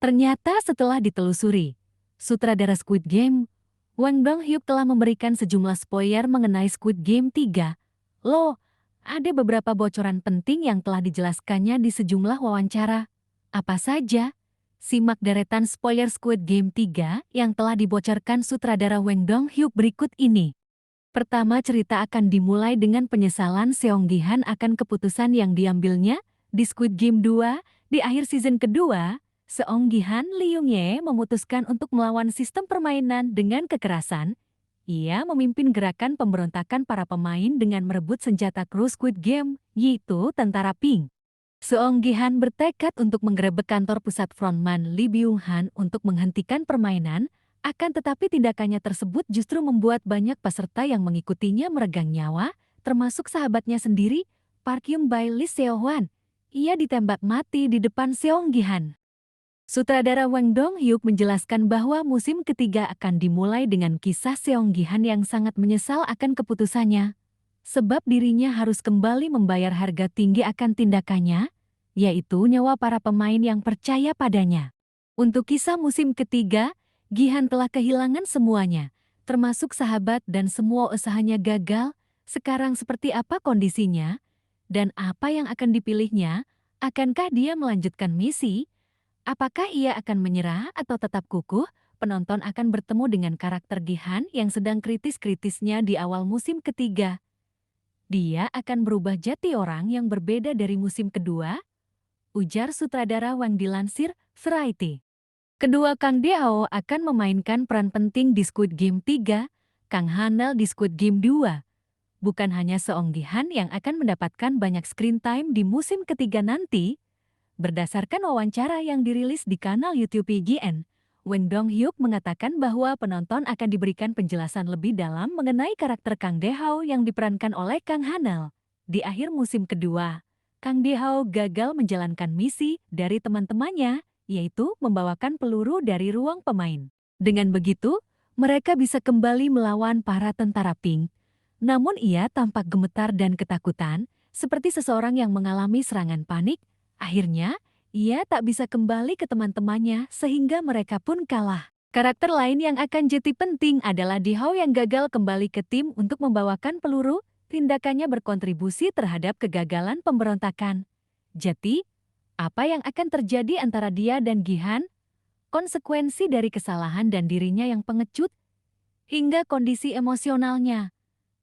Ternyata setelah ditelusuri, sutradara Squid Game, Wang Dong-hyuk telah memberikan sejumlah spoiler mengenai Squid Game 3. Loh, ada beberapa bocoran penting yang telah dijelaskannya di sejumlah wawancara. Apa saja? Simak deretan spoiler Squid Game 3 yang telah dibocorkan sutradara Wang Dong-hyuk berikut ini. Pertama, cerita akan dimulai dengan penyesalan Seong Gi-han akan keputusan yang diambilnya di Squid Game 2. Di akhir season kedua, Seong Gi-han Lee Young-ye memutuskan untuk melawan sistem permainan dengan kekerasan. Ia memimpin gerakan pemberontakan para pemain dengan merebut senjata kru Squid Game, yaitu tentara Pink. Seong Gi-han bertekad untuk menggerebek kantor pusat frontman Lee Byung-han untuk menghentikan permainan, akan tetapi tindakannya tersebut justru membuat banyak peserta yang mengikutinya meregang nyawa, termasuk sahabatnya sendiri, Park Yung-bae Lee Seo-hwan. Ia ditembak mati di depan Seong Gi-han. Sutradara Wang Dong-hyuk menjelaskan bahwa musim ketiga akan dimulai dengan kisah Seong Gi-han yang sangat menyesal akan keputusannya, sebab dirinya harus kembali membayar harga tinggi akan tindakannya, yaitu nyawa para pemain yang percaya padanya. Untuk kisah musim ketiga, Gi-han telah kehilangan semuanya, termasuk sahabat dan semua usahanya gagal. Sekarang seperti apa kondisinya? Dan apa yang akan dipilihnya? Akankah dia melanjutkan misi? Apakah ia akan menyerah atau tetap kukuh? Penonton akan bertemu dengan karakter Gi-han yang sedang kritis-kritisnya di awal musim ketiga. Dia akan berubah jati orang yang berbeda dari musim kedua, ujar sutradara Wang dilansir Variety. Kedua Kang De-ho akan memainkan peran penting di Squid Game 3, Kang Han-nel di Squid Game 2. Bukan hanya Seong Gi-han yang akan mendapatkan banyak screen time di musim ketiga nanti. Berdasarkan wawancara yang dirilis di kanal YouTube IGN, Wang Dong-hyuk mengatakan bahwa penonton akan diberikan penjelasan lebih dalam mengenai karakter Kang De-ho yang diperankan oleh Kang Han-nel. Di akhir musim kedua, Kang De-ho gagal menjalankan misi dari teman-temannya, yaitu membawakan peluru dari ruang pemain. Dengan begitu, mereka bisa kembali melawan para tentara Pink. Namun ia tampak gemetar dan ketakutan, seperti seseorang yang mengalami serangan panik. Akhirnya, ia tak bisa kembali ke teman-temannya sehingga mereka pun kalah. Karakter lain yang akan jadi penting adalah Di-ho yang gagal kembali ke tim untuk membawakan peluru. Tindakannya berkontribusi terhadap kegagalan pemberontakan. Jadi, apa yang akan terjadi antara dia dan Gi-han? Konsekuensi dari kesalahan dan dirinya yang pengecut, hingga kondisi emosionalnya.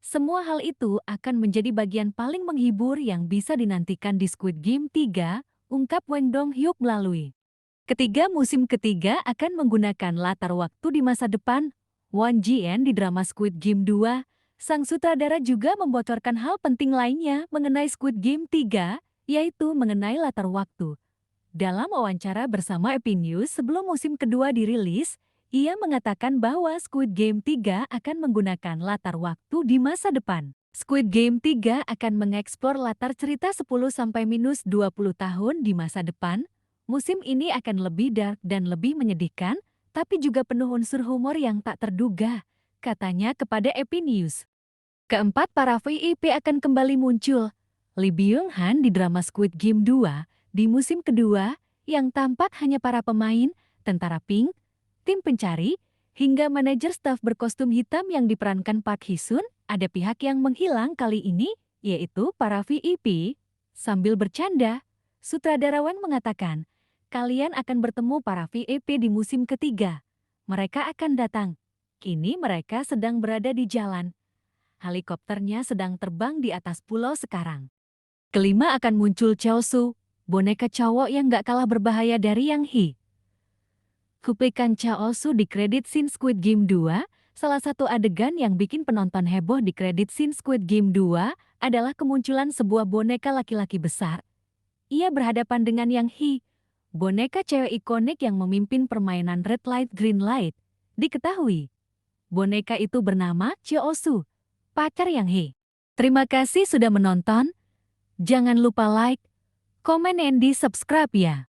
Semua hal itu akan menjadi bagian paling menghibur yang bisa dinantikan di Squid Game 3, ungkap Wang Dong-hyuk melalui. Ketiga musim ketiga akan menggunakan latar waktu di masa depan. Won Ji-en di drama Squid Game 2, sang sutradara juga membocorkan hal penting lainnya mengenai Squid Game 3, yaitu mengenai latar waktu. Dalam wawancara bersama EP News sebelum musim kedua dirilis, ia mengatakan bahwa Squid Game 3 akan menggunakan latar waktu di masa depan. Squid Game 3 akan mengeksplor latar cerita 10-20 tahun di masa depan. Musim ini akan lebih dark dan lebih menyedihkan, tapi juga penuh unsur humor yang tak terduga, katanya kepada EP News. Keempat, para VIP akan kembali muncul. Lee Byung-han di drama Squid Game 2 di musim kedua, yang tampak hanya para pemain, tentara Pink, tim pencari, hingga manajer staf berkostum hitam yang diperankan Park Hee-sun. Ada pihak yang menghilang kali ini, yaitu para VIP. Sambil bercanda, sutradara Wang mengatakan, kalian akan bertemu para VIP di musim ketiga. Mereka akan datang. Kini mereka sedang berada di jalan. Helikopternya sedang terbang di atas pulau sekarang. Kelima akan muncul Cheo-soo, boneka cowok yang gak kalah berbahaya dari Yang Hee. Cuplikan Cheo-soo di kredit scene Squid Game 2, salah satu adegan yang bikin penonton heboh di kredit scene Squid Game 2 adalah kemunculan sebuah boneka laki-laki besar. Ia berhadapan dengan Yang Hee, boneka cewek ikonik yang memimpin permainan Red Light Green Light. Diketahui, boneka itu bernama Cheo-soo, pacar Yang Hee. Terima kasih sudah menonton. Jangan lupa like, komen, dan di subscribe ya.